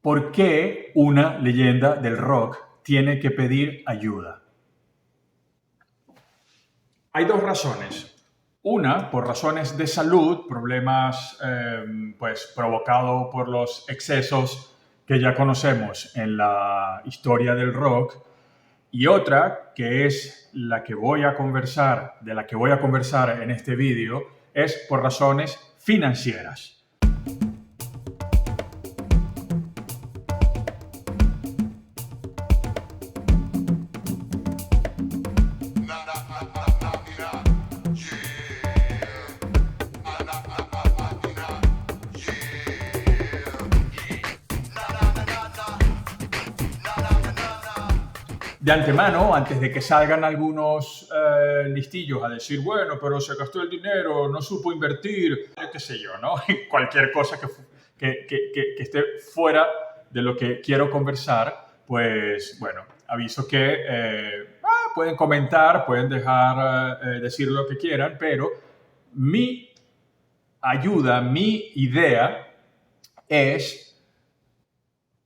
¿Por qué una leyenda del rock tiene que pedir ayuda? Hay dos razones. Una, por razones de salud, problemas provocados por los excesos que ya conocemos en la historia del rock. Y otra, que es de la que voy a conversar en este vídeo, es por razones financieras. De antemano, antes de que salgan algunos listillos a decir, bueno, pero se gastó el dinero, no supo invertir, qué sé yo, ¿no? Cualquier cosa que esté fuera de lo que quiero conversar, pues bueno, aviso que pueden comentar, pueden dejar decir lo que quieran, pero mi ayuda, mi idea es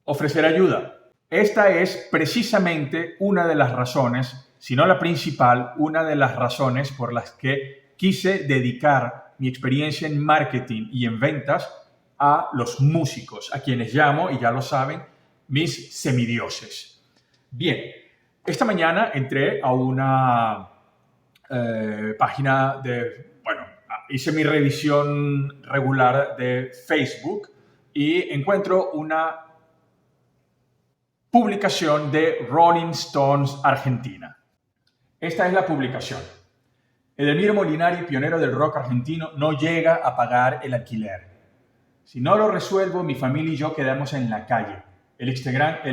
ofrecer ayuda. Esta es precisamente una de las razones, si no la principal, una de las razones por las que quise dedicar mi experiencia en marketing y en ventas a los músicos, a quienes llamo, y ya lo saben, mis semidioses. Bien, esta mañana entré a una página hice mi revisión regular de Facebook y encuentro una publicación de Rolling Stones Argentina. Esta es la publicación. Edelmiro Molinari, pionero del rock argentino, no llega a pagar el alquiler. Si no lo resuelvo, mi familia y yo quedamos en la calle. El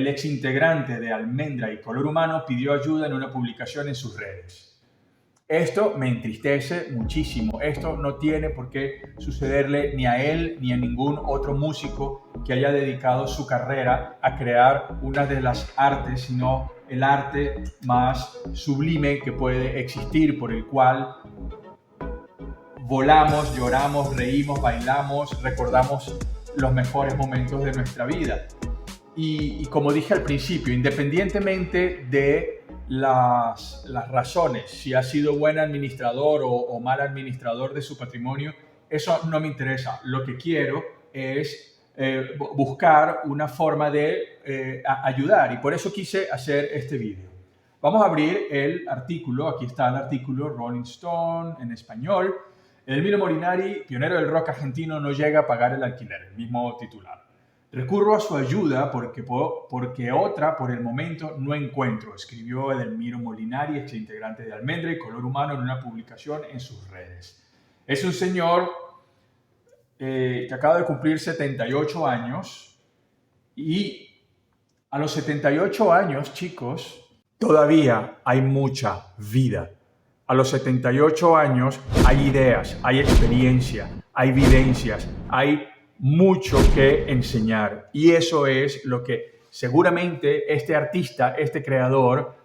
ex integrante de Almendra y Color Humano pidió ayuda en una publicación en sus redes. Esto me entristece muchísimo. Esto no tiene por qué sucederle ni a él ni a ningún otro músico que haya dedicado su carrera a crear una de las artes, sino el arte más sublime que puede existir, por el cual volamos, lloramos, reímos, bailamos, recordamos los mejores momentos de nuestra vida. Y como dije al principio, independientemente de las razones, si ha sido buen administrador o mal administrador de su patrimonio, eso no me interesa. Lo que quiero es buscar una forma de ayudar, y por eso quise hacer este vídeo. Vamos a abrir el artículo. Aquí está el artículo, Rolling Stone en español. Edelmiro Molinari, pionero del rock argentino, no llega a pagar el alquiler, el mismo titular. Recurro a su ayuda porque otra por el momento no encuentro, escribió Edelmiro Molinari, ex integrante de Almendra y Color Humano, en una publicación en sus redes. Es un señor que acaba de cumplir 78 años y a los 78 años, chicos, todavía hay mucha vida. A los 78 años hay ideas, hay experiencia, hay vivencias, hay mucho que enseñar, y eso es lo que seguramente este artista, este creador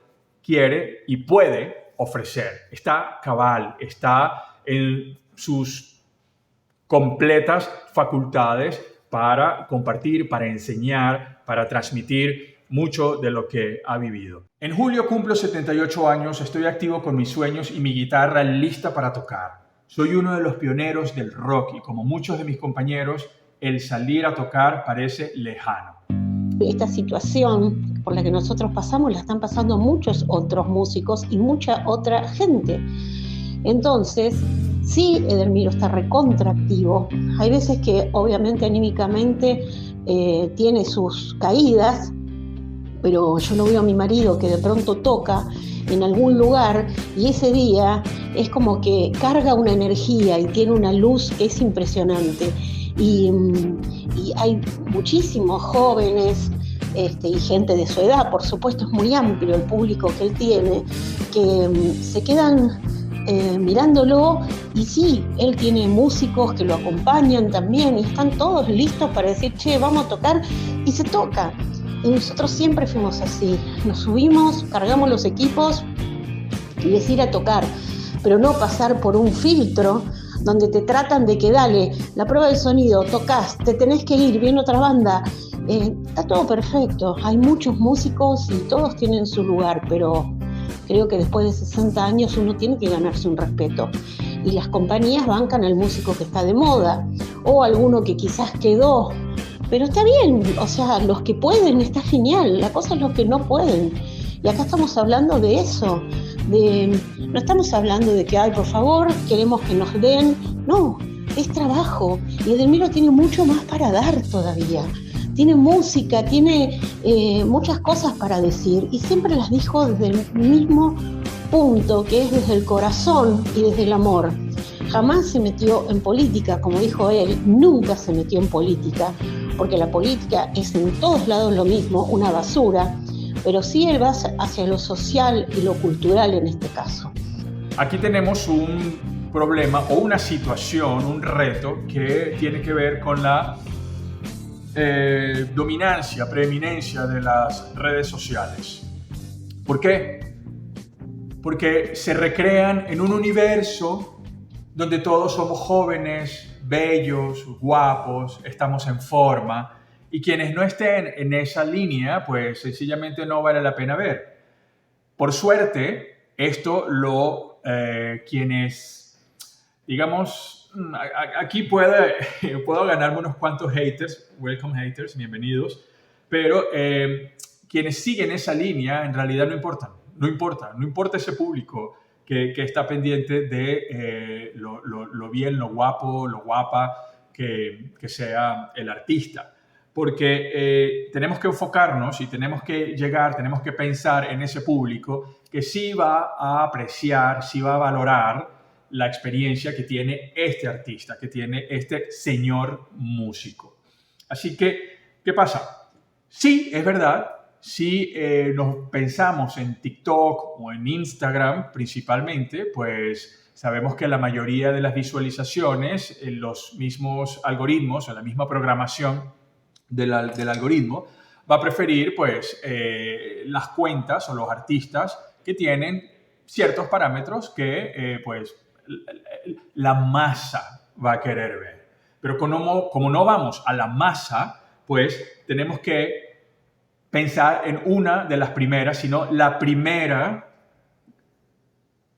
quiere y puede ofrecer. Está cabal, está en sus completas facultades para compartir, para enseñar, para transmitir mucho de lo que ha vivido. En julio cumplo 78 años, estoy activo con mis sueños y mi guitarra lista para tocar. Soy uno de los pioneros del rock y, como muchos de mis compañeros, el salir a tocar parece lejano. Esta situación por la que nosotros pasamos la están pasando muchos otros músicos y mucha otra gente. Entonces, sí, Edelmiro está recontraactivo. Hay veces que obviamente anímicamente tiene sus caídas, pero yo lo veo a mi marido que de pronto toca en algún lugar y ese día es como que carga una energía y tiene una luz que es impresionante. Y hay muchísimos jóvenes y gente de su edad, por supuesto es muy amplio el público que él tiene, que se quedan mirándolo, y sí, él tiene músicos que lo acompañan también y están todos listos para decir, che, vamos a tocar, y se toca. Y nosotros siempre fuimos así, nos subimos, cargamos los equipos y es ir a tocar, pero no pasar por un filtro donde te tratan de que dale, la prueba del sonido, tocas, te tenés que ir, viene otra banda, Está todo perfecto, hay muchos músicos y todos tienen su lugar, pero creo que después de 60 años uno tiene que ganarse un respeto. Y las compañías bancan al músico que está de moda o alguno que quizás quedó. Pero está bien, o sea, los que pueden está genial, la cosa es los que no pueden. Y acá estamos hablando de eso, no estamos hablando de que, ay, por favor, queremos que nos den. No, es trabajo. Y Edelmiro tiene mucho más para dar todavía. Tiene música, tiene muchas cosas para decir y siempre las dijo desde el mismo punto, que es desde el corazón y desde el amor. Jamás se metió en política, como dijo él, nunca se metió en política, porque la política es en todos lados lo mismo, una basura, pero sí él va hacia lo social y lo cultural en este caso. Aquí tenemos un problema o una situación, un reto que tiene que ver con la dominancia, preeminencia de las redes sociales. ¿Por qué? Porque se recrean en un universo donde todos somos jóvenes, bellos, guapos, estamos en forma, y quienes no estén en esa línea, pues sencillamente no vale la pena ver. Por suerte, esto quienes, digamos, aquí puedo ganarme unos cuantos haters, welcome haters, bienvenidos, pero quienes siguen esa línea en realidad no importa ese público que está pendiente de lo bien, lo guapo, lo guapa que sea el artista. Porque tenemos que enfocarnos y tenemos que pensar en ese público que sí va a apreciar, sí va a valorar la experiencia que tiene este artista, que tiene este señor músico. Así que, ¿qué pasa? Sí, es verdad, si nos pensamos en TikTok o en Instagram principalmente, pues sabemos que la mayoría de las visualizaciones, los mismos algoritmos o la misma programación del algoritmo va a preferir pues las cuentas o los artistas que tienen ciertos parámetros que pues la masa va a querer ver. Pero como no vamos a la masa, pues tenemos que pensar en una de las primeras, sino la primera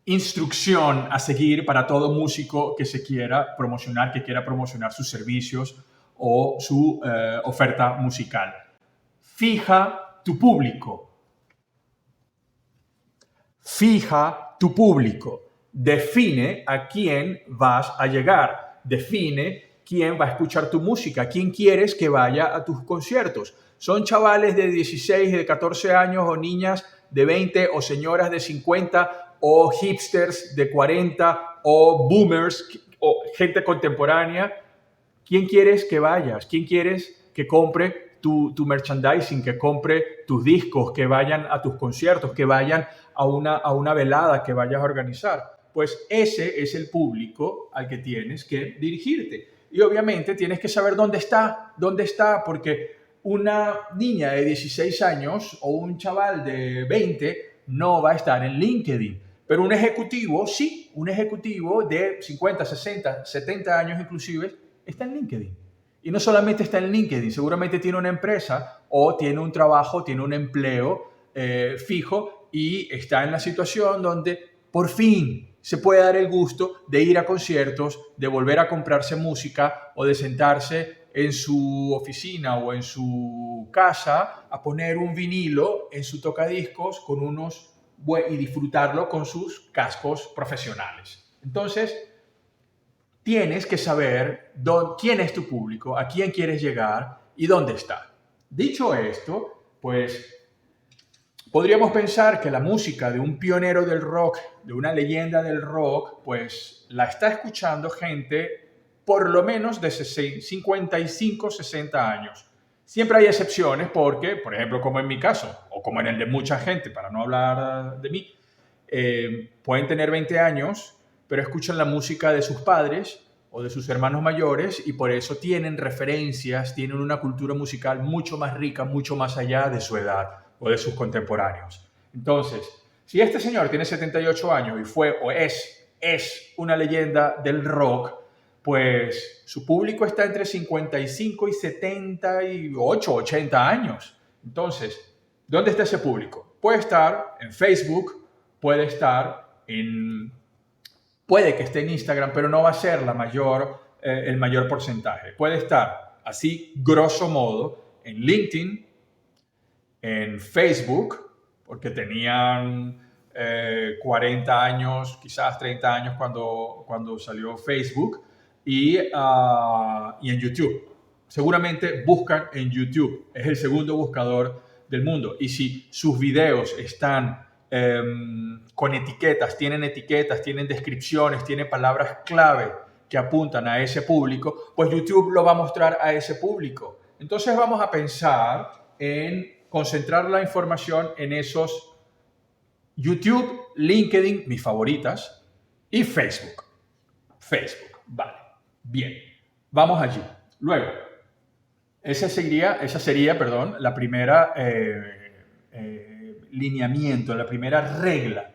instrucción a seguir para todo músico que se quiera promocionar, que quiera promocionar sus servicios o su oferta musical. Fija tu público. Fija tu público. Define a quién vas a llegar. Define quién va a escuchar tu música, quién quieres que vaya a tus conciertos. ¿Son chavales de 16, de 14 años o niñas de 20 o señoras de 50 o hipsters de 40 o boomers o gente contemporánea? ¿Quién quieres que vayas? ¿Quién quieres que compre tu merchandising, que compre tus discos, que vayan a tus conciertos, que vayan a una velada que vayas a organizar? Pues ese es el público al que tienes que dirigirte. Y obviamente tienes que saber dónde está, porque una niña de 16 años o un chaval de 20 no va a estar en LinkedIn. Pero un ejecutivo, sí, un ejecutivo de 50, 60, 70 años inclusive, está en LinkedIn. Y no solamente está en LinkedIn, seguramente tiene una empresa o tiene un trabajo, tiene un empleo fijo y está en la situación donde por fin se puede dar el gusto de ir a conciertos, de volver a comprarse música o de sentarse en su oficina o en su casa a poner un vinilo en su tocadiscos y disfrutarlo con sus cascos profesionales. Entonces, tienes que saber quién es tu público, a quién quieres llegar y dónde está. Dicho esto, pues podríamos pensar que la música de un pionero del rock, de una leyenda del rock, pues la está escuchando gente por lo menos de 55, 60 años. Siempre hay excepciones porque, por ejemplo, como en mi caso, o como en el de mucha gente, para no hablar de mí, pueden tener 20 años, pero escuchan la música de sus padres o de sus hermanos mayores y por eso tienen referencias, tienen una cultura musical mucho más rica, mucho más allá de su edad o de sus contemporáneos. Entonces, si este señor tiene 78 años y fue o es una leyenda del rock, pues su público está entre 55 y 78, 80 años. Entonces, ¿dónde está ese público? Puede estar en Facebook, puede que esté en Instagram, pero no va a ser el mayor porcentaje. Puede estar, así grosso modo, en LinkedIn, en Facebook, porque tenían 40 años, quizás 30 años cuando salió Facebook, y en YouTube. Seguramente buscan en YouTube, es el segundo buscador del mundo. Y si sus videos están con etiquetas, tienen descripciones, tienen palabras clave que apuntan a ese público, pues YouTube lo va a mostrar a ese público. Entonces vamos a pensar en concentrar la información en esos YouTube, LinkedIn, mis favoritas, y Facebook. Facebook, vale. Bien, vamos allí. Luego, esa sería, la primera lineamiento, la primera regla.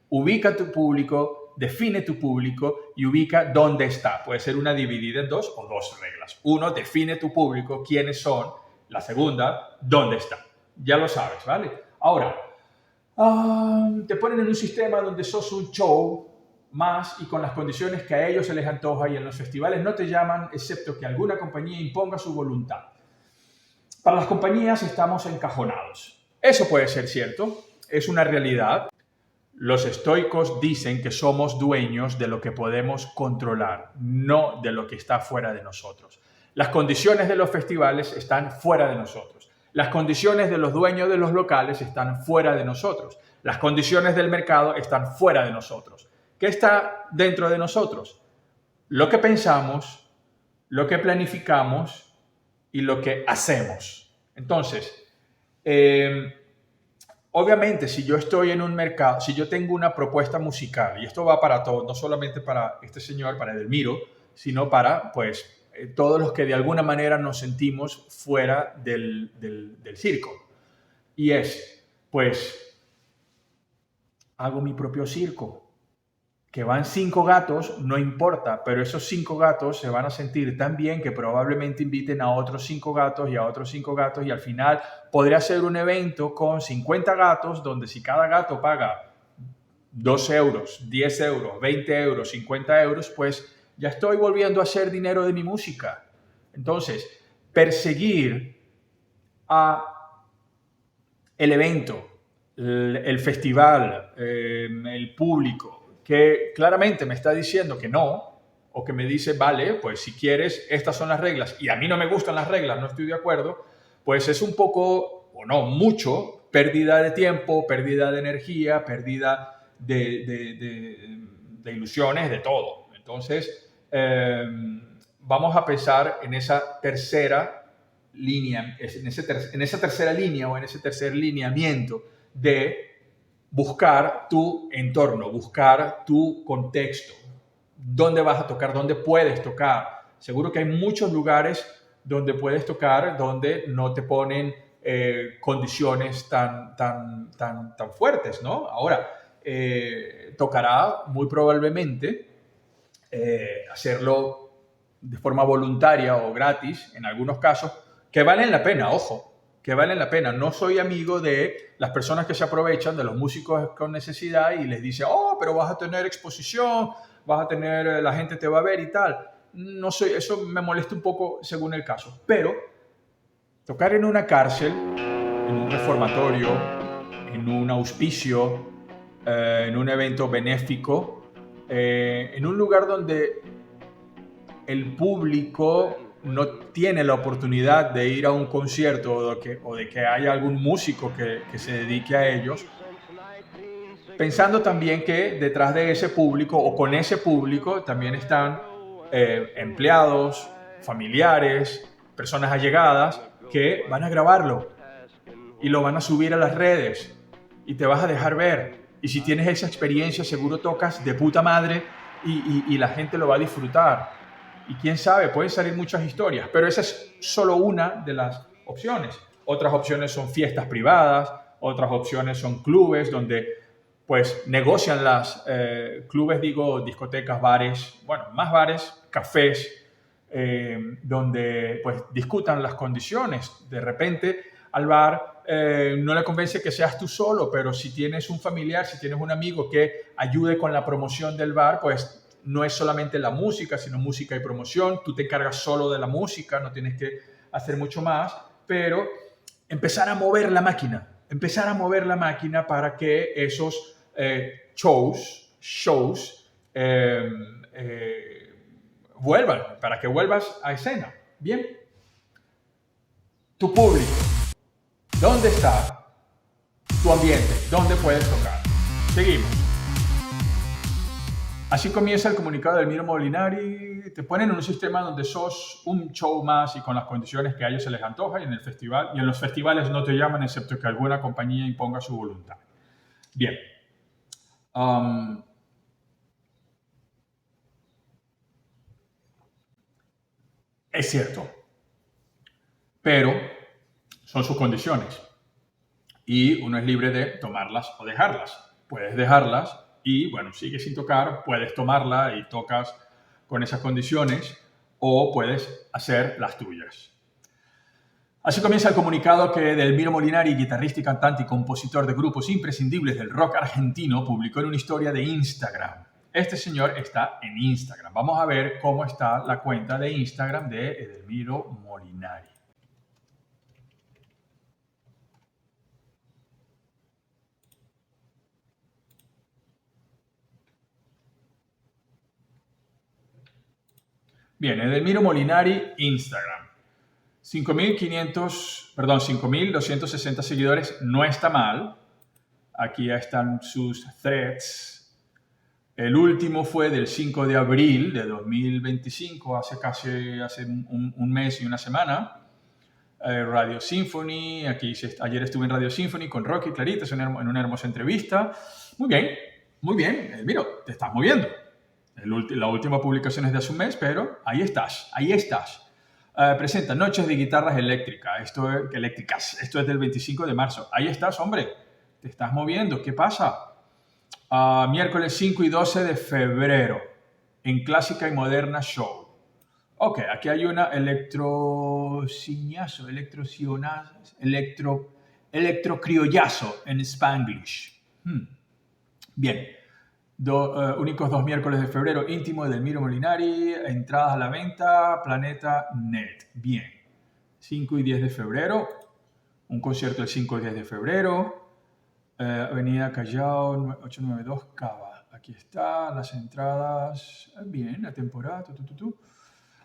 Ubica tu público, define tu público y ubica dónde está. Puede ser una dividida en dos o dos reglas. Uno, define tu público, quiénes son. La segunda, dónde está. Ya lo sabes, ¿vale? Ahora, te ponen en un sistema donde sos un show más y con las condiciones que a ellos se les antoja, y en los festivales no te llaman excepto que alguna compañía imponga su voluntad. Para las compañías estamos encajonados. Eso puede ser cierto, es una realidad. Los estoicos dicen que somos dueños de lo que podemos controlar, no de lo que está fuera de nosotros. Las condiciones de los festivales están fuera de nosotros. Las condiciones de los dueños de los locales están fuera de nosotros. Las condiciones del mercado están fuera de nosotros. ¿Qué está dentro de nosotros? Lo que pensamos, lo que planificamos y lo que hacemos. Entonces, obviamente, si yo estoy en un mercado, si yo tengo una propuesta musical, y esto va para todos, no solamente para este señor, para Edelmiro, sino para, pues, todos los que de alguna manera nos sentimos fuera del circo. Y es, pues, hago mi propio circo. Que van 5 gatos, no importa, pero esos 5 gatos se van a sentir tan bien que probablemente inviten a otros 5 gatos y a otros 5 gatos, y al final podría ser un evento con 50 gatos donde si cada gato paga 2 euros, 10 euros, 20 euros, 50 euros, pues ya estoy volviendo a hacer dinero de mi música. Entonces, perseguir el evento, el festival, el público, que claramente me está diciendo que no, o que me dice, vale, pues si quieres, estas son las reglas, y a mí no me gustan las reglas, no estoy de acuerdo, pues es un poco, o no, mucho, pérdida de tiempo, pérdida de energía, pérdida de ilusiones, de todo. Entonces, vamos a pensar en esa tercera línea, en esa tercera línea o en ese tercer lineamiento de buscar tu entorno, buscar tu contexto. ¿Dónde vas a tocar? ¿Dónde puedes tocar? Seguro que hay muchos lugares donde puedes tocar, donde no te ponen condiciones tan fuertes, ¿no? Ahora, tocará muy probablemente hacerlo de forma voluntaria o gratis, en algunos casos, que valen la pena, ojo, que valen la pena. No soy amigo de las personas que se aprovechan de los músicos con necesidad y les dice, oh, pero vas a tener exposición, la gente te va a ver y tal. No soy, eso me molesta un poco según el caso. Pero tocar en una cárcel, en un reformatorio, en un auspicio, en un evento benéfico, en un lugar donde el público no tiene la oportunidad de ir a un concierto o de que haya algún músico que se dedique a ellos, pensando también que detrás de ese público o con ese público también están empleados, familiares, personas allegadas que van a grabarlo y lo van a subir a las redes y te vas a dejar ver. Y si tienes esa experiencia, seguro tocas de puta madre y la gente lo va a disfrutar. Y quién sabe, pueden salir muchas historias, pero esa es solo una de las opciones. Otras opciones son fiestas privadas, otras opciones son clubes donde pues negocian las clubes, digo, discotecas, bares, bueno, más bares, cafés, donde pues discutan las condiciones. De repente al bar no le convence que seas tú solo, pero si tienes un familiar, si tienes un amigo que ayude con la promoción del bar, pues no es solamente la música, sino música y promoción. Tú te encargas solo de la música, no tienes que hacer mucho más, pero empezar a mover la máquina para que esos shows vuelvan, para que vuelvas a escena. Bien. Tu público, ¿dónde está? Tu ambiente, ¿dónde puedes tocar? Seguimos. Así comienza el comunicado de Elmiro Molinari. Te ponen en un sistema donde sos un show más y con las condiciones que a ellos se les antoja, y en el festival, y en los festivales no te llaman excepto que alguna compañía imponga su voluntad. Bien. Es cierto, pero son sus condiciones y uno es libre de tomarlas o dejarlas. Puedes dejarlas y, bueno, sigues sin tocar, puedes tomarla y tocas con esas condiciones, o puedes hacer las tuyas. Así comienza el comunicado que Elmiro Molinari, guitarrista y cantante y compositor de grupos imprescindibles del rock argentino, publicó en una historia de Instagram. Este señor está en Instagram. Vamos a ver cómo está la cuenta de Instagram de Elmiro Molinari. Bien, Elmiro Molinari, Instagram. 5.260 seguidores, no está mal. Aquí están sus threads. El último fue del 5 de abril de 2025, hace un mes y una semana. Radio Symphony, ayer estuve en Radio Symphony con Rocky Clarita en una hermosa entrevista. Muy bien, Elmiro, te estás moviendo. La última publicación es de hace un mes, pero ahí estás. Presenta Noches de Guitarras Eléctricas. Esto es del 25 de marzo. Ahí estás, hombre. Te estás moviendo. ¿Qué pasa? Miércoles 5 y 12 de febrero en Clásica y Moderna Show. Ok, aquí hay una electrocriollazo en Spanglish. Bien. Únicos 2 miércoles de febrero, íntimo de Elmiro Molinari, entradas a la venta, Planeta Net. Bien. 5 y 10 de febrero, un concierto el 5 y 10 de febrero, Avenida Callao, 892 Cava. Aquí está, las entradas, bien, la temporada,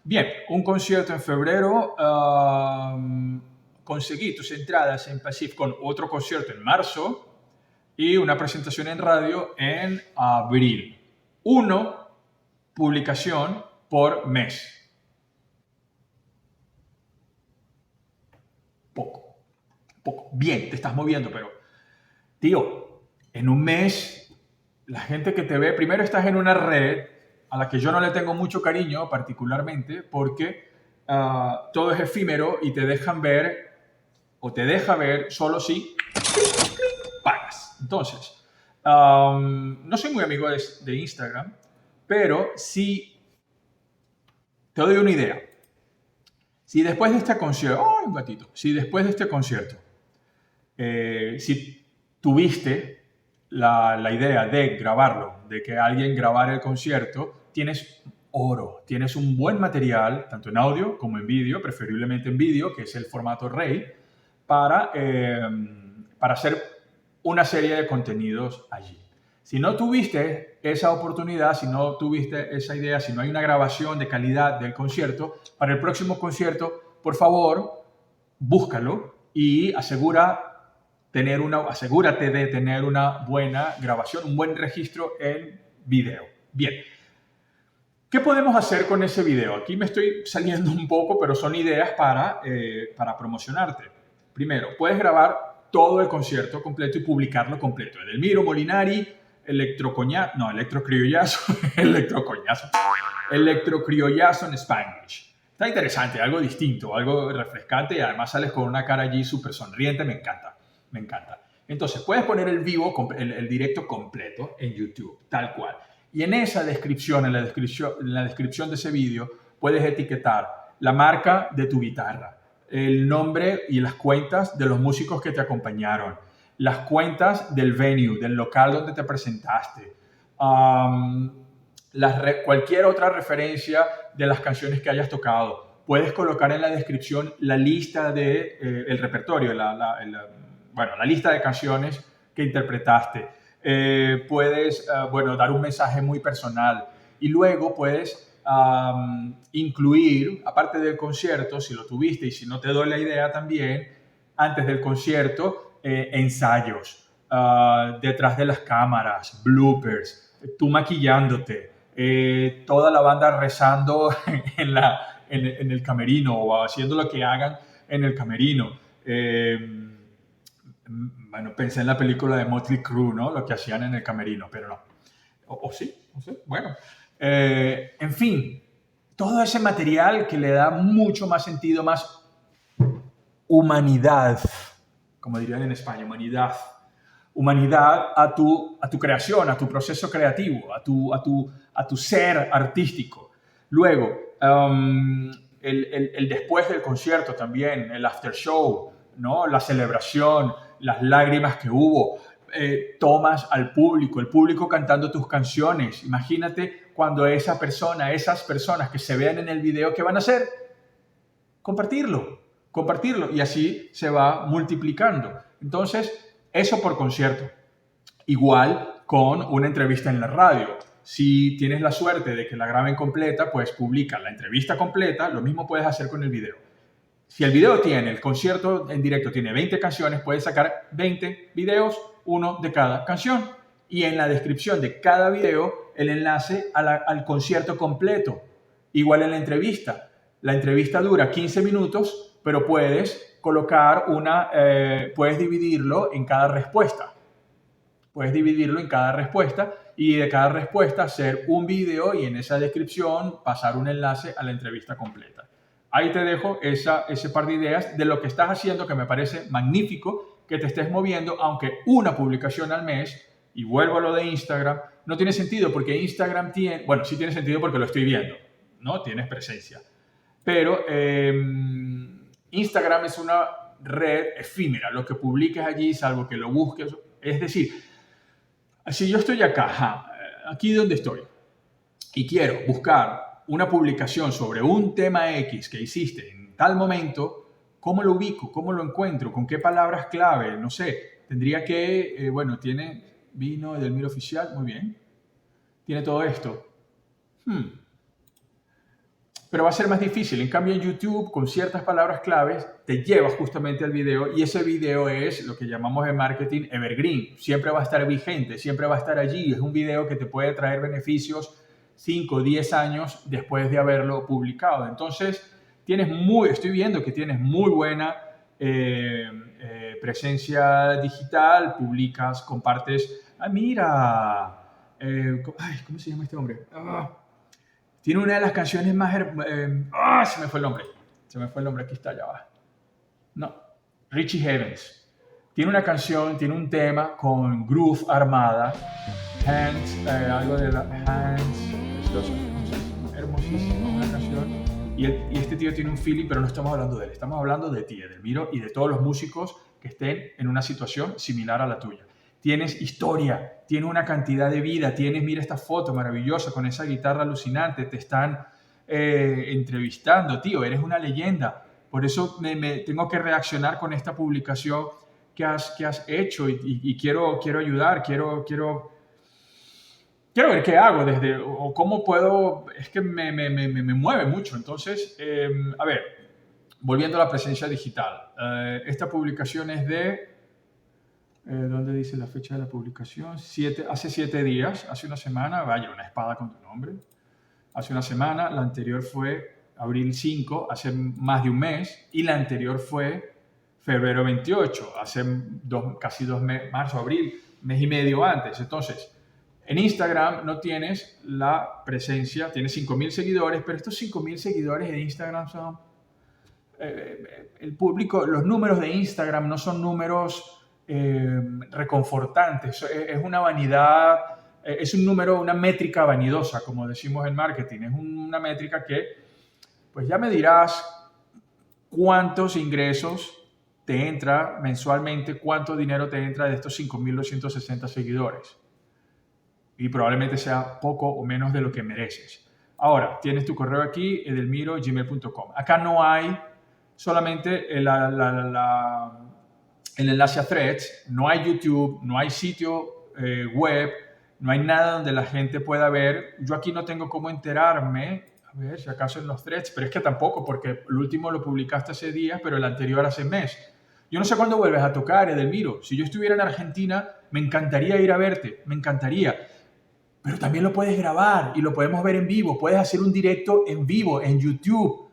Bien, un concierto en febrero, conseguí tus entradas en Pacif con otro concierto en marzo, y una presentación en radio en abril. 1 publicación por mes. Poco. Bien, te estás moviendo, pero, tío, en un mes, la gente que te ve, primero estás en una red a la que yo no le tengo mucho cariño particularmente, porque todo es efímero y te deja ver solo si pagas. Entonces, no soy muy amigo de Instagram, pero sí te doy una idea. Si después de este concierto, si tuviste la idea de grabarlo, de que alguien grabara el concierto, tienes oro, tienes un buen material, tanto en audio como en vídeo, preferiblemente en vídeo, que es el formato RAW, para hacer una serie de contenidos allí. Si no tuviste esa oportunidad, si no tuviste esa idea, si no hay una grabación de calidad del concierto, para el próximo concierto, por favor, búscalo y asegúrate de tener una buena grabación, un buen registro en video. Bien. ¿Qué podemos hacer con ese video? Aquí me estoy saliendo un poco, pero son ideas para promocionarte. Primero, puedes grabar todo el concierto completo y publicarlo completo. Elmiro Molinari, electrocriollazo en Spanglish. Está interesante, algo distinto, algo refrescante, y además sales con una cara allí súper sonriente. Me encanta. Entonces, puedes poner el vivo, el directo completo en YouTube, tal cual. Y en esa descripción, en la descripción de ese vídeo, puedes etiquetar la marca de tu guitarra, el nombre y las cuentas de los músicos que te acompañaron, las cuentas del venue, del local donde te presentaste, cualquier otra referencia de las canciones que hayas tocado. Puedes colocar en la descripción la lista de el repertorio, la lista de canciones que interpretaste. Puedes dar un mensaje muy personal y luego puedes incluir, aparte del concierto, si lo tuviste y si no te doy la idea también, antes del concierto, ensayos, detrás de las cámaras, bloopers, tú maquillándote, toda la banda rezando en el camerino o haciendo lo que hagan en el camerino. Pensé en la película de Motley Crue, ¿no? Lo que hacían en el camerino, pero no. O sí, no sé. Bueno, en fin, todo ese material que le da mucho más sentido, más humanidad, como dirían en España, humanidad a tu creación, a tu proceso creativo, a tu ser artístico. Luego, el después del concierto también, el after show, ¿no? La celebración, las lágrimas que hubo, tomas al público, el público cantando tus canciones. Imagínate cuando esas personas que se vean en el video, ¿qué van a hacer? Compartirlo, y así se va multiplicando. Entonces, eso por concierto. Igual con una entrevista en la radio. Si tienes la suerte de que la graben completa, pues publica la entrevista completa, lo mismo puedes hacer con el video. Si el concierto en directo tiene 20 canciones, puedes sacar 20 videos, uno de cada canción. Y en la descripción de cada video, el enlace al concierto completo. Igual en la entrevista. La entrevista dura 15 minutos, pero puedes colocar puedes dividirlo en cada respuesta. Y de cada respuesta hacer un video y en esa descripción pasar un enlace a la entrevista completa. Ahí te dejo ese par de ideas de lo que estás haciendo, que me parece magnífico que te estés moviendo, aunque una publicación al mes, y vuelvo a lo de Instagram, no tiene sentido porque Instagram sí tiene sentido porque lo estoy viendo, ¿no? Tienes presencia. Pero Instagram es una red efímera, lo que publiques allí, salvo que lo busques, es decir, si yo estoy aquí donde estoy, y quiero buscar una publicación sobre un tema X que hiciste en tal momento, ¿cómo lo ubico? ¿Cómo lo encuentro? ¿Con qué palabras clave? No sé, tendría que, tiene vino del Miro Oficial, muy bien, tiene todo esto. Pero va a ser más difícil. En cambio, en YouTube, con ciertas palabras claves, te llevas justamente al video y ese video es lo que llamamos en marketing evergreen. Siempre va a estar vigente, siempre va a estar allí. Es un video que te puede traer beneficios 5 o 10 años después de haberlo publicado. Entonces, estoy viendo que tienes muy buena presencia digital, publicas, compartes. Mira, ¿cómo se llama este hombre? Tiene una de las canciones más... se me fue el nombre, aquí está, ya va. No, Richie Havens. Tiene una canción, tiene un tema con Groove Armada, algo de la Hands, hermosísima una canción. Y este tío tiene un feeling, pero no estamos hablando de él, estamos hablando de ti, Edelmiro, y de todos los músicos que estén en una situación similar a la tuya. Tienes historia, tienes una cantidad de vida, mira esta foto maravillosa con esa guitarra alucinante, te están entrevistando, tío, eres una leyenda. Por eso me tengo que reaccionar con esta publicación que has hecho y quiero ayudar, quiero ver qué hago o cómo puedo, es que me mueve mucho. Entonces, volviendo a la presencia digital, esta publicación es de... ¿Dónde dice la fecha de la publicación? Hace 7 días, hace una semana, vaya, una espada con tu nombre. Hace una semana, la anterior fue abril 5, hace más de un mes, y la anterior fue febrero 28, hace casi 2 meses, marzo, abril, mes y medio antes. Entonces, en Instagram no tienes la presencia, tienes 5.000 seguidores, pero estos 5.000 seguidores de Instagram son... el público, los números de Instagram no son números reconfortante. Es una vanidad, es un número, una métrica vanidosa, como decimos en marketing. Es una métrica que, pues ya me dirás cuántos ingresos te entra mensualmente, cuánto dinero te entra de estos 5,260 seguidores. Y probablemente sea poco o menos de lo que mereces. Ahora, tienes tu correo aquí, edelmiro@gmail.com. Acá no hay solamente el enlace a Threads, no hay YouTube, no hay sitio web, no hay nada donde la gente pueda ver. Yo aquí no tengo cómo enterarme, a ver si acaso en los Threads, pero es que tampoco, porque el último lo publicaste hace días, pero el anterior hace mes. Yo no sé cuándo vuelves a tocar, Edelmiro. Si yo estuviera en Argentina, me encantaría ir a verte, me encantaría. Pero también lo puedes grabar y lo podemos ver en vivo. Puedes hacer un directo en vivo en YouTube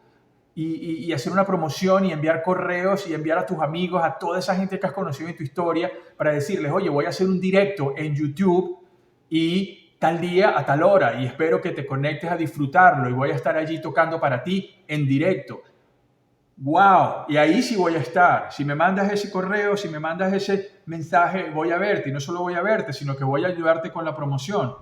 y hacer una promoción y enviar correos y enviar a tus amigos, a toda esa gente que has conocido en tu historia, para decirles, oye, voy a hacer un directo en YouTube y tal día a tal hora y espero que te conectes a disfrutarlo y voy a estar allí tocando para ti en directo. ¡Wow! Y ahí sí voy a estar. Si me mandas ese correo, si me mandas ese mensaje, voy a verte. Y no solo voy a verte, sino que voy a ayudarte con la promoción.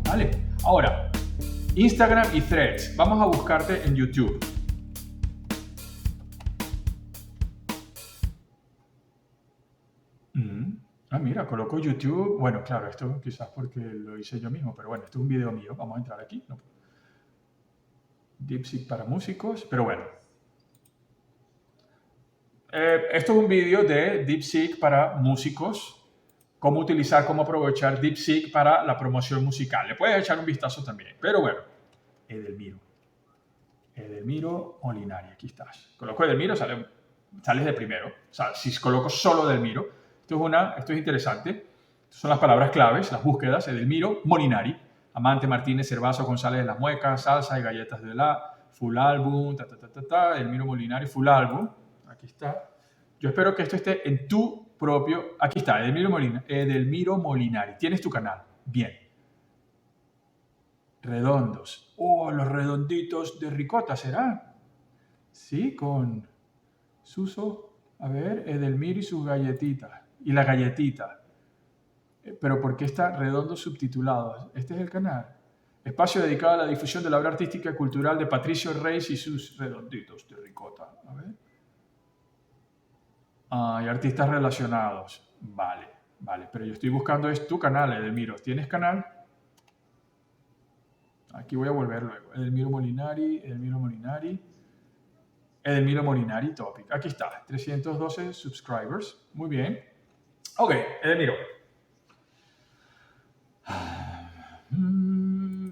¿Vale? Ahora, Instagram y Threads. Vamos a buscarte en YouTube. Mira, coloco YouTube. Bueno, claro, esto quizás porque lo hice yo mismo, pero bueno, esto es un video mío. Vamos a entrar aquí. No. DeepSeek para músicos, pero bueno. Esto es un video de DeepSeek para músicos. Cómo utilizar, cómo aprovechar DeepSeek para la promoción musical. Le puedes echar un vistazo también. Pero bueno, Edelmiro Molinari, aquí estás. Coloco Edelmiro, sales de primero. O sea, si coloco solo Edelmiro, esto es interesante. Estas son las palabras claves, las búsquedas. Edelmiro Molinari, Amante Martínez Cervazo González de las Muecas, Salsa y Galletas de la, Full Álbum, Edelmiro Molinari, Full Álbum. Aquí está. Yo espero que esto esté en tu propio. Aquí está, Edelmiro Molinari. Tienes tu canal. Bien. Redondos. Oh, los redonditos de ricota, ¿será? Sí, con Suso. A ver, Edelmiro y sus galletitas. Y la galletita. Pero ¿por qué está redondo subtitulado? Este es el canal. Espacio dedicado a la difusión de la obra artística y cultural de Patricio Reyes y sus redonditos de ricota. A ver. Y artistas relacionados. Vale. Pero yo estoy buscando es tu canal, Edelmiro. ¿Tienes canal? Aquí voy a volver luego. Edelmiro Molinari Topic. Aquí está. 312 subscribers. Muy bien. Ok, Edelmiro.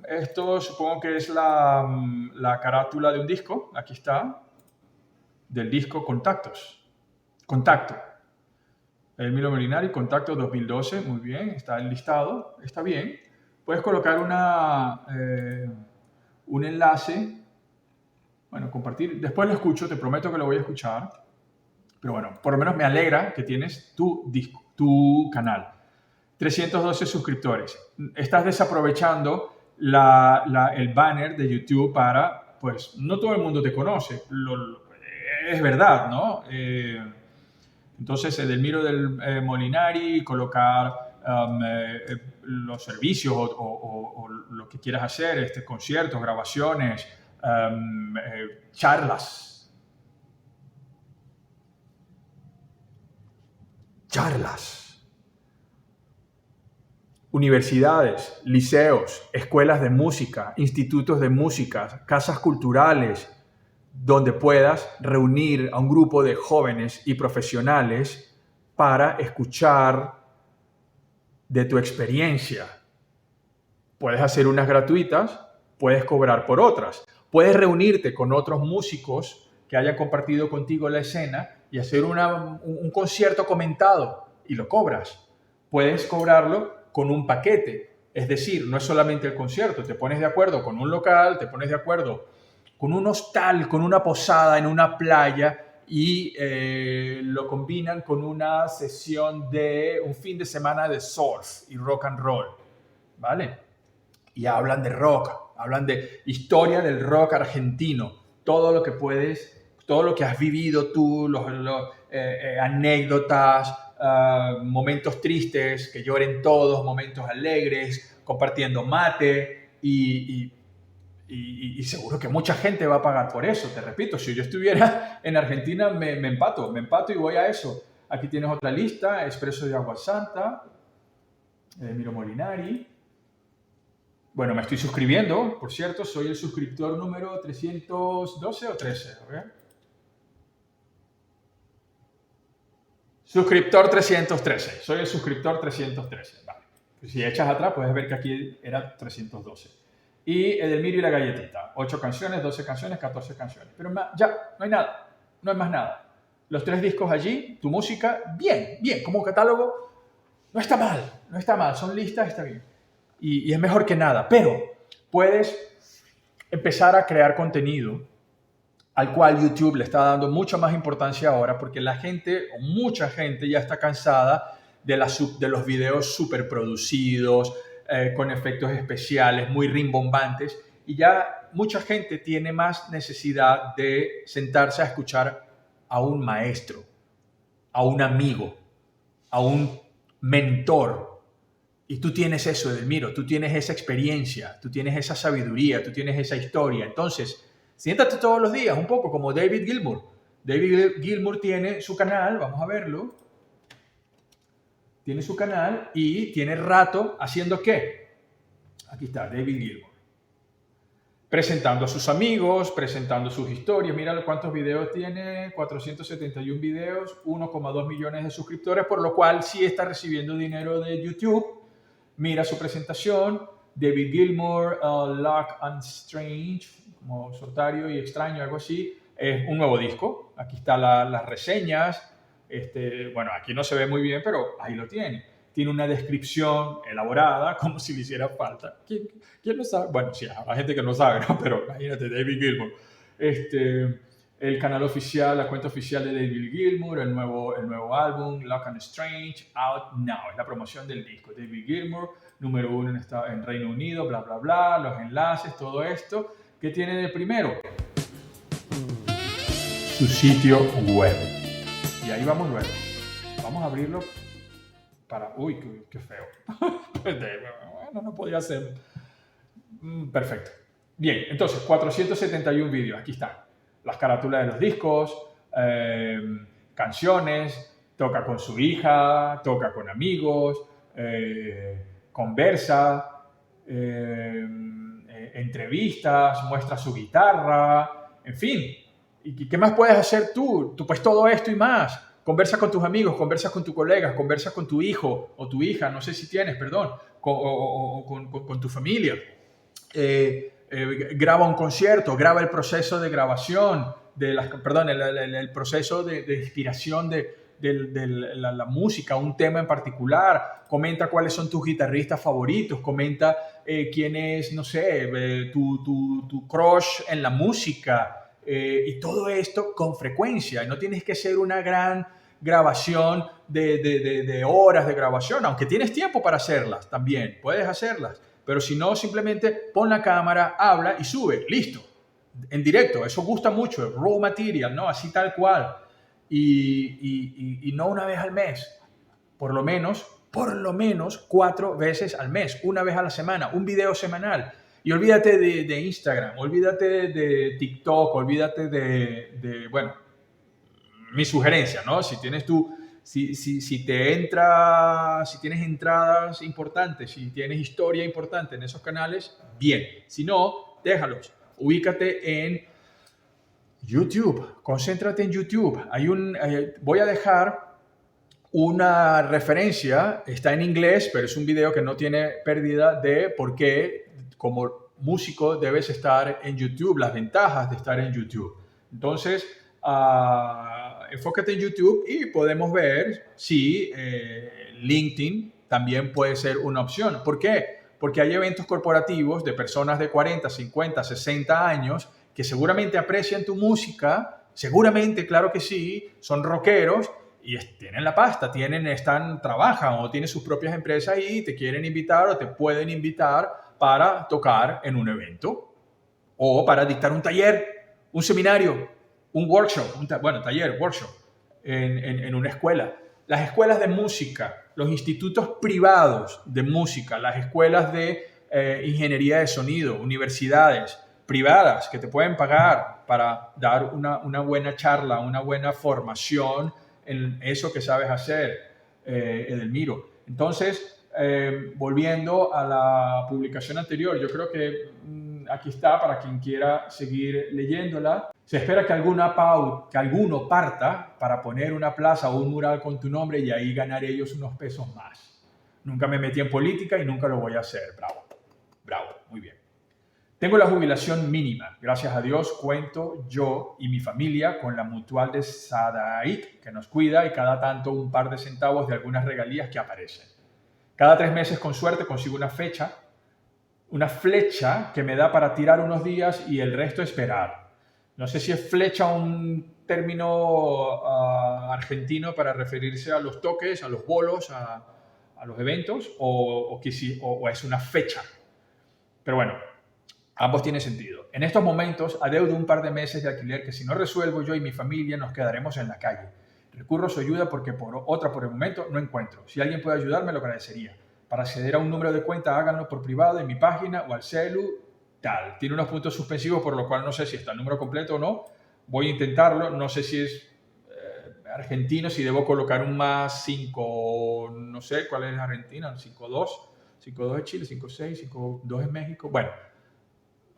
Esto supongo que es la carátula de un disco. Aquí está. Del disco Contacto. Edelmiro Molinari, Contacto 2012. Muy bien, está enlistado. Está bien. Puedes colocar un enlace. Bueno, compartir. Después lo escucho, te prometo que lo voy a escuchar. Pero bueno, por lo menos me alegra que tienes tu canal. 312 suscriptores. Estás desaprovechando el banner de YouTube para, pues, no todo el mundo te conoce. Es verdad, ¿no? Entonces, Edelmiro Molinari, colocar los servicios o lo que quieras hacer, conciertos, grabaciones, charlas, universidades, liceos, escuelas de música, institutos de música, casas culturales, donde puedas reunir a un grupo de jóvenes y profesionales para escuchar de tu experiencia. Puedes hacer unas gratuitas, puedes cobrar por otras. Puedes reunirte con otros músicos que hayan compartido contigo la escena y hacer un concierto comentado y lo cobras. Puedes cobrarlo con un paquete, es decir, no es solamente el concierto, te pones de acuerdo con un local, te pones de acuerdo con un hostal, con una posada en una playa y lo combinan con una sesión de un fin de semana de surf y rock and roll, ¿vale? Y hablan de rock, hablan de historia del rock argentino, todo lo que puedes, todo lo que has vivido tú, anécdotas, momentos tristes, que lloren todos, momentos alegres, compartiendo mate y seguro que mucha gente va a pagar por eso. Te repito, si yo estuviera en Argentina me empato y voy a eso. Aquí tienes otra lista: Espresso de Agua Santa, Miro Molinari. Bueno, me estoy suscribiendo, por cierto, soy el suscriptor número 312 o 13, a ver. Suscriptor 313, soy el suscriptor 313, vale. Pues si echas atrás puedes ver que aquí era 312. Y Edelmiro y la galletita, 8 canciones, 12 canciones, 14 canciones. Pero ya, no hay nada, no hay más nada. Los 3 discos allí, tu música, bien, como catálogo, no está mal, son listas, está bien. Y es mejor que nada, pero puedes empezar a crear contenido al cual YouTube le está dando mucha más importancia ahora, porque la gente, o mucha gente, ya está cansada de los videos súper producidos, con efectos especiales, muy rimbombantes, y ya mucha gente tiene más necesidad de sentarse a escuchar a un maestro, a un amigo, a un mentor. Y tú tienes eso, Edelmiro, tú tienes esa experiencia, tú tienes esa sabiduría, tú tienes esa historia. Entonces, siéntate todos los días, un poco como David Gilmour. David Gilmour tiene su canal, vamos a verlo. Tiene su canal y tiene rato haciendo ¿qué? Aquí está, David Gilmour. Presentando a sus amigos, presentando sus historias. Mira cuántos videos tiene, 471 videos, 1,2 millones de suscriptores, por lo cual sí está recibiendo dinero de YouTube. Mira su presentación, David Gilmour, Luck and Strange, como solitario y extraño, algo así. Es un nuevo disco. Aquí están las reseñas. Bueno, aquí no se ve muy bien, pero ahí lo tiene. Tiene una descripción elaborada, como si le hiciera falta. ¿Quién lo sabe? Bueno, sí, hay gente que no sabe, ¿no? Pero imagínate, David Gilmour. El canal oficial, la cuenta oficial de David Gilmour, el nuevo álbum, Luck and Strange, out now. Es la promoción del disco. David Gilmour, número 1 en Reino Unido, bla, bla, bla, los enlaces, todo esto. ¿Qué tiene de primero? Su sitio web. Y ahí vamos luego. Vamos a abrirlo para... Uy, qué feo. Bueno, no podía ser. Perfecto. Bien, entonces, 471 vídeos. Aquí están. Las carátulas de los discos, canciones, toca con su hija, toca con amigos, conversa, entrevistas, muestra su guitarra, en fin. ¿Y qué más puedes hacer tú? Tú pues todo esto y más. Conversa con tus amigos, conversa con tus colegas, conversa con tu hijo o tu hija, no sé si tienes, perdón, con tu familia. Graba un concierto, graba el proceso de grabación, el proceso de inspiración de la música, un tema en particular. Comenta cuáles son tus guitarristas favoritos, comenta quién es, no sé, tu crush en la música, y todo esto con frecuencia. No tienes que ser una gran grabación de horas de grabación, aunque tienes tiempo para hacerlas también, puedes hacerlas. Pero si no, simplemente pon la cámara, habla y sube. Listo. En directo. Eso gusta mucho. El raw material, ¿no? Así tal cual. Y no una vez al mes. Por lo menos 4 veces al mes. Una vez a la semana. Un video semanal. Y olvídate de Instagram. Olvídate de TikTok. Olvídate bueno, mi sugerencia, ¿no? Si tienes Si tienes entradas importantes, si tienes historia importante en esos canales, bien. Si no, déjalos. Ubícate en YouTube. Concéntrate en YouTube. Voy a dejar una referencia. Está en inglés, pero es un video que no tiene pérdida de por qué, como músico, debes estar en YouTube. Las ventajas de estar en YouTube. Entonces, enfócate en YouTube y podemos ver si LinkedIn también puede ser una opción. ¿Por qué? Porque hay eventos corporativos de personas de 40, 50, 60 años que seguramente aprecian tu música, Seguramente, claro que sí, son rockeros y tienen la pasta, trabajan o tienen sus propias empresas y te quieren invitar o te pueden invitar para tocar en un evento o para dictar un taller, un seminario, un workshop, workshop en una escuela. Las escuelas de música, los institutos privados de música, las escuelas de ingeniería de sonido, universidades privadas que te pueden pagar para dar una buena charla, una buena formación en eso que sabes hacer, Edelmiro. Entonces, volviendo a la publicación anterior, yo creo que aquí está para quien quiera seguir leyéndola. Se espera que alguno parta para poner una plaza o un mural con tu nombre y ahí ganar ellos unos pesos más. Nunca me metí en política y nunca lo voy a hacer. Bravo, bravo, muy bien. Tengo la jubilación mínima. Gracias a Dios cuento yo y mi familia con la mutual de Sadaic, que nos cuida y cada tanto un par de centavos de algunas regalías que aparecen. Cada 3 meses con suerte consigo una flecha que me da para tirar unos días y el resto esperar. No sé si es flecha un término argentino para referirse a los toques, a los bolos, a los eventos, o es una fecha. Pero bueno, ambos tienen sentido. En estos momentos adeudo un par de meses de alquiler que si no resuelvo yo y mi familia nos quedaremos en la calle. Recurro a su ayuda porque por el momento no encuentro. Si alguien puede ayudarme lo agradecería. Para acceder a un número de cuenta háganlo por privado en mi página o al celu. Tal. Tiene unos puntos suspensivos, por lo cual no sé si está el número completo o no. Voy a intentarlo. No sé si es argentino, si debo colocar un más 5, no sé cuál es Argentina, 5.2. 5.2 es Chile, 5.6, 5.2 es México. Bueno,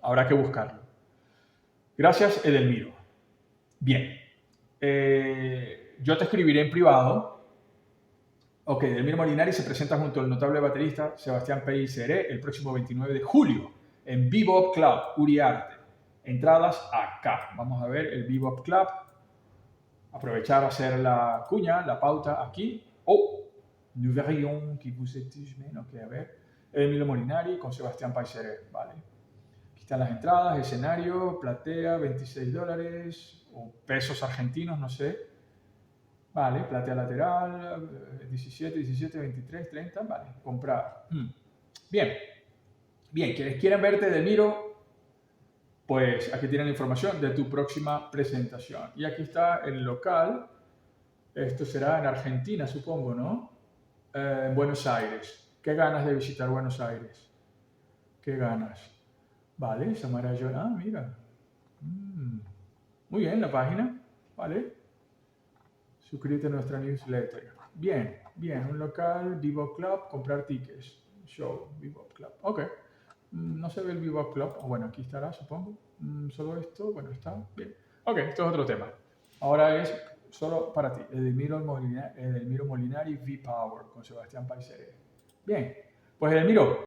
habrá que buscarlo. Gracias, Edelmiro. Bien. Yo te escribiré en privado. Ok, Edelmiro Molinari se presenta junto al notable baterista Sebastián Pelliceré el próximo 29 de julio en Bebop Club, Uriarte. Entradas acá. Vamos a ver el Bebop Club. Aprovechar a hacer la cuña, la pauta aquí. Oh, nous verrions qui vous êtes. Ok, a ver. Edelmiro Molinari con Sebastián Pelliceré. Vale. Aquí están las entradas, escenario, platea, $26 o pesos argentinos, no sé. Vale, platea lateral, 17, 23, 30, vale, comprar. Bien, quienes quieran verte, Edelmiro, pues aquí tienen la información de tu próxima presentación. Y aquí está el local, esto será en Argentina, supongo, ¿no? En Buenos Aires. ¿Qué ganas de visitar Buenos Aires? ¿Qué ganas? Vale, Samara John, mira. Muy bien, la página, vale. Suscríbete a nuestra newsletter. Bien, un local, Bebop Club, comprar tickets. Show, Bebop Club. Ok. No se ve el Bebop Club. Bueno, aquí estará, supongo. Solo esto, bueno, está bien. Ok, esto es otro tema. Ahora es solo para ti. Edelmiro Molinari, V-Power, con Sebastián Pelliceré. Bien, pues Edelmiro,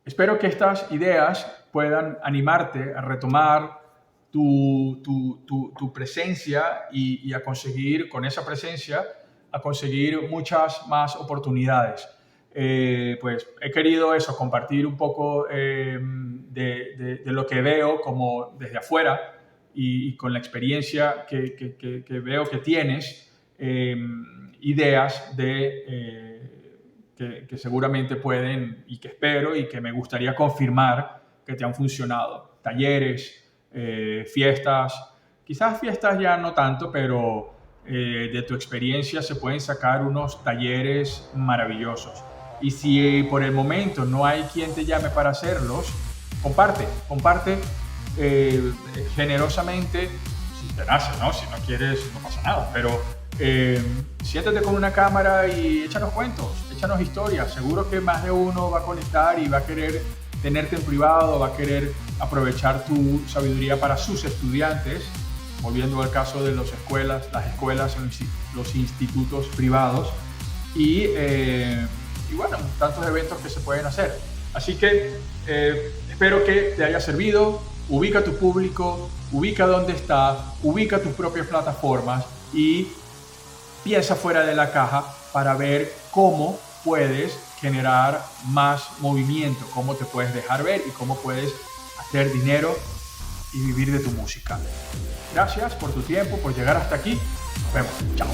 espero que estas ideas puedan animarte a retomar tu presencia y a conseguir, con esa presencia, a conseguir muchas más oportunidades. Pues he querido eso, compartir un poco de lo que veo como desde afuera y con la experiencia que veo que tienes, ideas que seguramente pueden y que espero y que me gustaría confirmar que te han funcionado. Talleres, fiestas, quizás fiestas ya no tanto, pero de tu experiencia se pueden sacar unos talleres maravillosos. Y si por el momento no hay quien te llame para hacerlos, comparte generosamente, si te nace, ¿no? Si no quieres, no pasa nada, pero siéntate con una cámara y échanos cuentos, échanos historias. Seguro que más de uno va a conectar y va a querer tenerte en privado, va a querer aprovechar tu sabiduría para sus estudiantes, volviendo al caso de las escuelas, los institutos privados y bueno, tantos eventos que se pueden hacer. Así que espero que te haya servido. Ubica tu público, ubica dónde está, ubica tus propias plataformas y piensa fuera de la caja para ver cómo puedes generar más movimiento, cómo te puedes dejar ver y cómo puedes hacer dinero y vivir de tu música. Gracias por tu tiempo, por llegar hasta aquí. Nos vemos. Chao.